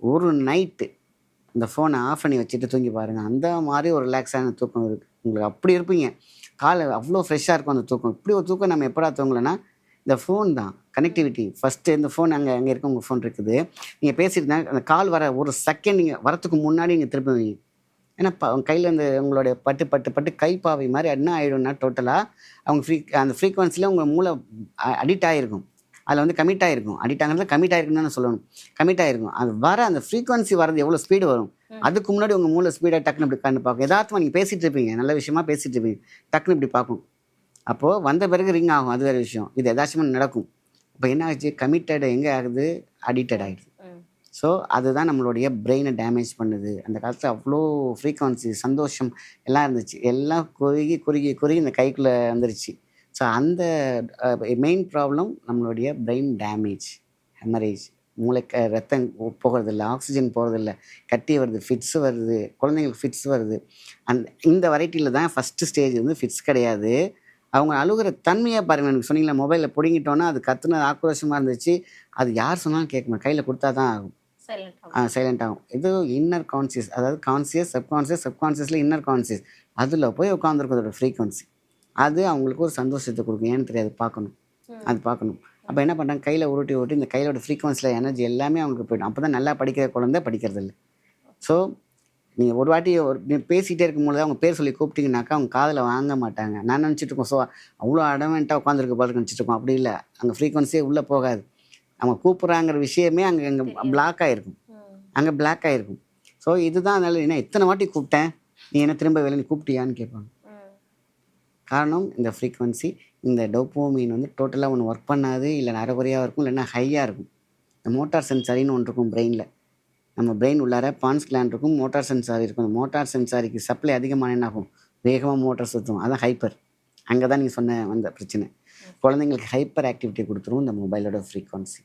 ஒரு நைட்டு இந்த ஃபோனை ஆஃப் பண்ணி வச்சுட்டு தூங்கி பாருங்கள். அந்த மாதிரி ஒரு ரிலாக்ஸான தூக்கம் இருக்குது உங்களுக்கு. அப்படி இருப்பீங்க. காலை அவ்வளோ ஃப்ரெஷ்ஷாக இருக்கும் அந்த தூக்கம். இப்படி ஒரு தூக்கம் நம்ம எப்படா தூங்கலைன்னா, இந்த ஃபோன் தான் கனெக்டிவிட்டி. ஃபஸ்ட்டு இந்த ஃபோன் அங்கே இருக்க உங்கள் ஃபோன் இருக்குது. நீங்கள் பேசிட்டு இருந்தா அந்த கால் வர ஒரு செகண்ட் நீங்கள் வரத்துக்கு முன்னாடி நீங்கள் திருப்புவீங்க. ஏன்னா கையில் இந்த உங்களுடைய பட்டு பட்டு பட்டு கைப்பாவை மாதிரி என்ன ஆகிடும்னா டோட்டலாக அவங்க அந்த ஃப்ரீக்வன்சியில் உங்கள் மூளை அடிக்ட் ஆகிருக்கும். அதில் வந்து கமிட் ஆகிருக்கும். அடிக்ட் ஆகிறதுல கமிட் ஆகிருக்குன்னு தான் சொல்லணும். கமிட் ஆகிருக்கும். அது வர அந்த ஃப்ரீக்வன்சி வரது எவ்வளோ ஸ்பீடு வரும், அதுக்கு முன்னாடி உங்கள் மூளை ஸ்பீடாக டக்குன்னு இப்படி கண்டு பார்க்கும். எதார்த்தமாக நீங்கள் பேசிகிட்டு இருப்பீங்க, நல்ல விஷயமா பேசிகிட்டு இருப்பீங்க, டக்குன்னு இப்படி பார்க்கும். அப்போது வந்த பிறகு ரிங் ஆகும், அது வேறு விஷயம். இது எதாச்சும் நடக்கும். இப்போ என்ன ஆச்சு, கமிட்டட் எங்கே ஆகுது, அடிக்டட் ஆகிடுது. ஸோ அதுதான் நம்மளுடைய பிரெயினை டேமேஜ் பண்ணுது. அந்த காலத்தில் அவ்வளோ ஃப்ரீக்வன்சி சந்தோஷம் எல்லாம் இருந்துச்சு. எல்லாம் குறுகி குறுகி குறுகி இந்த கைக்குள்ளே வந்துருச்சு. ஸோ அந்த மெயின் ப்ராப்ளம் நம்மளுடைய பிரெயின் டேமேஜ், ஹெமரேஜ். மூளைக்கு ரத்தம் போகிறதில்ல, ஆக்சிஜன் போகிறதில்ல, கட்டி வருது, ஃபிட்ஸ் வருது, குழந்தைங்களுக்கு ஃபிட்ஸ் வருது. இந்த வெரைட்டியில் தான் ஃபஸ்ட்டு ஸ்டேஜ் வந்து ஃபிட்ஸ் கிடையாது. அவங்க அழுகிற தன்மையாக பாருங்கள். எனக்கு சொன்னீங்களா, மொபைலில் பிடுங்கிட்டோன்னா அது கத்துனது ஆக்ரோஷமாக இருந்துச்சு. அது யார் சொன்னாலும் கேட்கணும், கையில் கொடுத்தா தான் ஆகும், சைலண்ட் ஆகும். இது இன்னர் கான்சியஸ், அதாவது கான்சியஸ், சப்கான்சியஸில் இன்னர் கான்சியஸ், அதில் போய் உட்காந்துருக்கிறதோட ஃப்ரீக்வன்சி. அது அவங்களுக்கு ஒரு சந்தோஷத்தை கொடுக்கும். ஏன்னு தெரியாது, பார்க்கணும், அது பார்க்கணும். அப்போ என்ன பண்ணுறாங்க, கையில் உருட்டி உருட்டி இந்த கையிலோட ஃப்ரீக்வன்சியில் எனர்ஜி எல்லாமே அவங்களுக்கு போய்டும். அப்போ தான் நல்லா படிக்கிற குழந்தை படிக்கிறதில்ல. ஸோ நீங்கள் ஒரு வாட்டி பேசிகிட்டே இருக்கும்போது அவங்க பேர் சொல்லி கூப்பிட்டீங்கன்னாக்கா அவங்க காதில் வாங்க மாட்டாங்க. நான் நினச்சிட்டு இருக்கோம், ஸோ அவ்வளோ அடமெண்ட்டாக உட்காந்துருக்க பாட்டு நினச்சிட்டு இருக்கோம். அப்படி இல்லை, அங்கே ஃப்ரீக்வன்சியே உள்ளே போகாது. அவங்க கூப்பிட்றாங்கிற விஷயமே அங்கே பிளாக் ஆகிருக்கும், அங்கே பிளாக் ஆகிருக்கும். ஸோ இதுதான். அதனால என்ன இத்தனை வாட்டி கூப்பிட்டேன், நீ என்ன திரும்ப வேலை நீ கூப்பிட்டியான்னு கேட்பாங்க. காரணம் இந்த ஃப்ரீக்வன்சி. இந்த டோபோமைன் வந்து டோட்டலாக ஒன்று ஒர்க் பண்ணாது, இல்லை அரைகுறையாக இருக்கும், இல்லைன்னா ஹையாக இருக்கும். இந்த மோட்டார் சென்சாரின்னு ஒன்று இருக்கும் பிரெயினில். நம்ம பிரெயின் உள்ளார பான்ஸ் கிளாண்ட் இருக்கும், மோட்டார் சென்சாரி இருக்கும். அந்த மோட்டார் சென்சாரிக்கு சப்ளை அதிகமான என்ன ஆகும், வேகமாக மோட்டார் சுற்றும். அதான் ஹைப்பர். அங்கே தான் நீங்கள் சொன்ன வந்த பிரச்சனை. குழந்தைங்களுக்கு ஹைப்பர் ஆக்டிவிட்டி கொடுத்துரும் இந்த மொபைலோட ஃப்ரீக்வன்சி.